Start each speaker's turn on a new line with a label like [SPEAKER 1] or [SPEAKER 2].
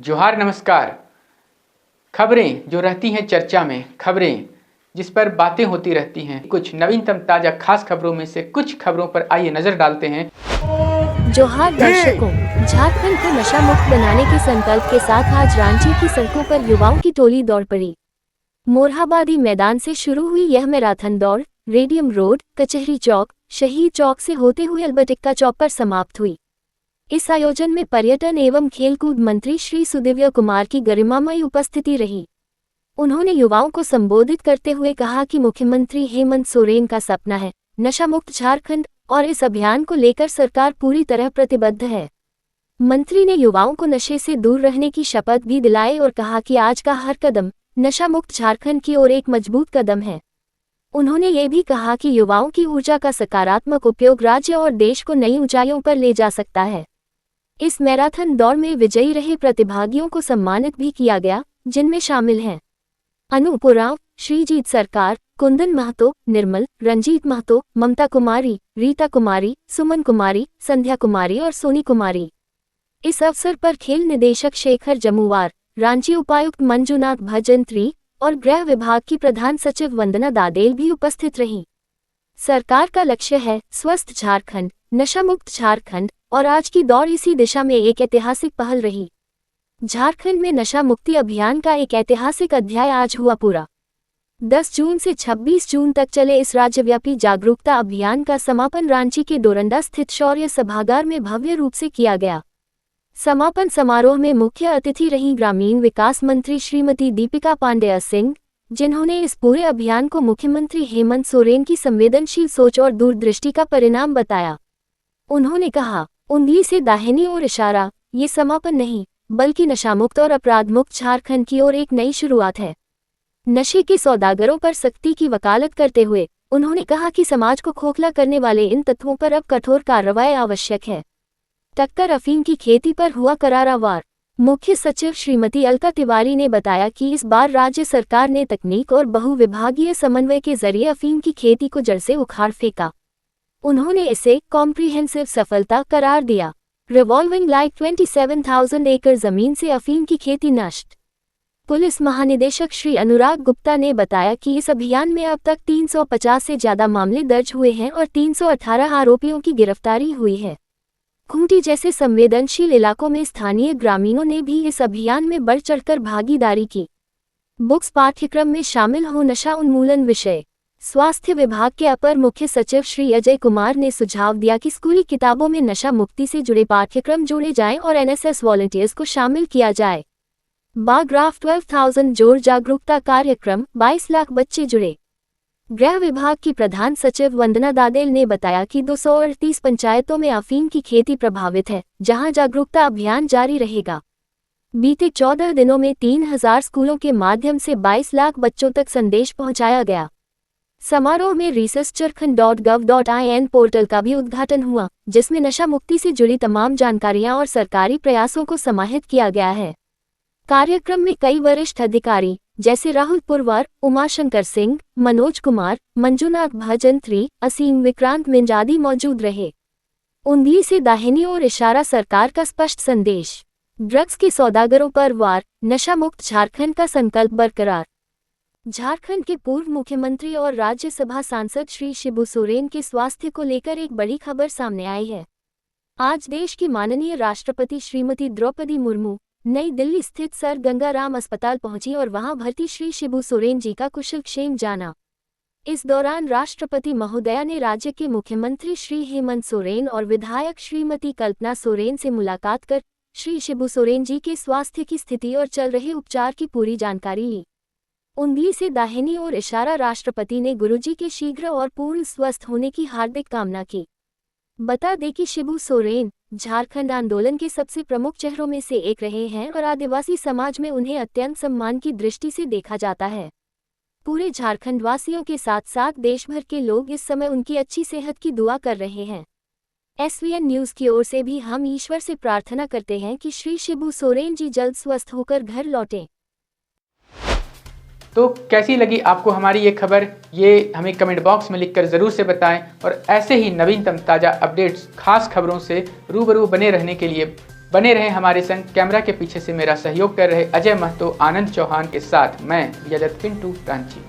[SPEAKER 1] जोहार नमस्कार। खबरें जो रहती हैं चर्चा में, खबरें जिस पर बातें होती रहती हैं, कुछ नवीनतम ताज़ा खास खबरों में से कुछ खबरों पर आइए नजर डालते हैं।
[SPEAKER 2] जोहार दर्शकों, झारखंड को नशा मुक्त बनाने के संकल्प के साथ आज रांची की सड़कों पर युवाओं की टोली दौड़ पड़ी। मोरहाबादी मैदान से शुरू हुई यह मैराथन दौड़ रेडियम रोड, कचहरी चौक, शहीद चौक से होते हुए अल्बर्टिका चौक पर समाप्त हुई। इस आयोजन में पर्यटन एवं खेलकूद मंत्री श्री सुदिव्य कुमार की गरिमामयी उपस्थिति रही। उन्होंने युवाओं को संबोधित करते हुए कहा कि मुख्यमंत्री हेमंत सोरेन का सपना है नशा मुक्त झारखंड और इस अभियान को लेकर सरकार पूरी तरह प्रतिबद्ध है। मंत्री ने युवाओं को नशे से दूर रहने की शपथ भी दिलाई और कहा कि आज का हर कदम नशा मुक्त झारखंड की ओर एक मजबूत कदम है। उन्होंने ये भी कहा कि युवाओं की ऊर्जा का सकारात्मक उपयोग राज्य और देश को नई ऊंचाइयों पर ले जा सकता है। इस मैराथन दौड़ में विजयी रहे प्रतिभागियों को सम्मानित भी किया गया, जिनमें शामिल हैं अनूप उरांव, श्रीजीत सरकार, कुंदन महतो, निर्मल, रंजीत महतो, ममता कुमारी, रीता कुमारी, सुमन कुमारी, संध्या कुमारी और सोनी कुमारी। इस अवसर पर खेल निदेशक शेखर जमुवार, रांची उपायुक्त मंजुनाथ भजंत्री और गृह विभाग की प्रधान सचिव वंदना दादेल भी उपस्थित रहीं। सरकार का लक्ष्य है स्वस्थ झारखंड, नशा मुक्त झारखंड और आज की दौड़ इसी दिशा में एक ऐतिहासिक पहल रही। झारखंड में नशा मुक्ति अभियान का एक ऐतिहासिक अध्याय आज हुआ पूरा। 10 जून से 26 जून तक चले इस राज्यव्यापी जागरूकता अभियान का समापन रांची के डोरंडा स्थित शौर्य सभागार में भव्य रूप से किया गया। समापन समारोह में मुख्य अतिथि रहीं ग्रामीण विकास मंत्री श्रीमती दीपिका पांडेय सिंह, जिन्होंने इस पूरे अभियान को मुख्यमंत्री हेमंत सोरेन की संवेदनशील सोच और दूरदृष्टि का परिणाम बताया। उन्होंने कहा, उंगली से दाहिनी ओर इशारा, ये समापन नहीं बल्कि नशामुक्त और अपराध मुक्त झारखंड की ओर एक नई शुरुआत है। नशे के सौदागरों पर सख्ती की वकालत करते हुए उन्होंने कहा कि समाज को खोखला करने वाले इन तत्वों पर अब कठोर कार्रवाई आवश्यक है। टक्कर अफीम की खेती पर हुआ करारा वार। मुख्य सचिव श्रीमती अलका तिवारी ने बताया कि इस बार राज्य सरकार ने तकनीक और बहुविभागीय समन्वय के जरिए अफीम की खेती को जड़ से उखाड़ फेंका। उन्होंने इसे कॉम्प्रिहेंसिव सफलता करार दिया। रिवॉल्विंग लाइक 27,000 एकड़ जमीन से अफीम की खेती नष्ट। पुलिस महानिदेशक श्री अनुराग गुप्ता ने बताया कि इस अभियान में अब तक 350 से ज्यादा मामले दर्ज हुए हैं और 318 आरोपियों की गिरफ्तारी हुई है। खूंटी जैसे संवेदनशील इलाकों में स्थानीय ग्रामीणों ने भी इस अभियान में बढ़ चढ़कर भागीदारी की। बुक्स पाठ्यक्रम में शामिल हो नशा उन्मूलन विषय। स्वास्थ्य विभाग के अपर मुख्य सचिव श्री अजय कुमार ने सुझाव दिया कि स्कूली किताबों में नशा मुक्ति से जुड़े पाठ्यक्रम जोड़े जाएं और एनएसएस वॉलंटियर्स को शामिल किया जाए। बाग्राफ 12,000 जोड़ जागरूकता कार्यक्रम, 22 लाख बच्चे जुड़े। गृह विभाग की प्रधान सचिव वंदना दादेल ने बताया कि 238 पंचायतों में अफीम की खेती प्रभावित है, जहां जागरूकता अभियान जारी रहेगा। बीते 14 दिनों में 3,000 स्कूलों के माध्यम से 22 लाख बच्चों तक संदेश पहुंचाया गया। समारोह में researchcharkhand.gov.in पोर्टल का भी उद्घाटन हुआ, जिसमें नशा मुक्ति से जुड़ी तमाम जानकारियां और सरकारी प्रयासों को समाहित किया गया है। कार्यक्रम में कई वरिष्ठ अधिकारी जैसे राहुल पुरवार, उमाशंकर सिंह, मनोज कुमार, मंजुनाथ भजंत्री, असीम विक्रांत मिंज आदि मौजूद रहे। उंगली से दाहिनी ओर इशारा सरकार का स्पष्ट संदेश। ड्रग्स के सौदागरों पर वार, नशा मुक्त झारखंड का संकल्प बरकरार। झारखंड के पूर्व मुख्यमंत्री और राज्यसभा सांसद श्री शिबू सोरेन के स्वास्थ्य को लेकर एक बड़ी खबर सामने आई है। आज देश की माननीय राष्ट्रपति श्रीमती द्रौपदी मुर्मू नई दिल्ली स्थित सर गंगाराम अस्पताल पहुंची और वहां भर्ती श्री शिबू सोरेन जी का कुशलक्षेम जाना। इस दौरान राष्ट्रपति महोदया ने राज्य के मुख्यमंत्री श्री हेमंत सोरेन और विधायक श्रीमती कल्पना सोरेन से मुलाकात कर श्री शिबू सोरेन जी के स्वास्थ्य की स्थिति और चल रहे उपचार की पूरी जानकारी ली। उंगली से दाहिनी ओर इशारा राष्ट्रपति ने गुरुजी के शीघ्र और पूर्ण स्वस्थ होने की हार्दिक कामना की। बता दें कि शिबू सोरेन झारखंड आंदोलन के सबसे प्रमुख चेहरों में से एक रहे हैं और आदिवासी समाज में उन्हें अत्यंत सम्मान की दृष्टि से देखा जाता है। पूरे झारखंड वासियों के साथ साथ देश भर के लोग इस समय उनकी अच्छी सेहत की दुआ कर रहे हैं। SVN न्यूज़ की ओर से भी हम ईश्वर से प्रार्थना करते हैं कि श्री शिबू सोरेन जी जल्द स्वस्थ होकर घर लौटें।
[SPEAKER 1] तो कैसी लगी आपको हमारी ये खबर, ये हमें कमेंट बॉक्स में लिखकर ज़रूर से बताएं और ऐसे ही नवीनतम ताज़ा अपडेट्स, खास खबरों से रूबरू बने रहने के लिए बने रहे हमारे संग। कैमरा के पीछे से मेरा सहयोग कर रहे अजय महतो, आनंद चौहान के साथ मैं यजत पिंटू रांची।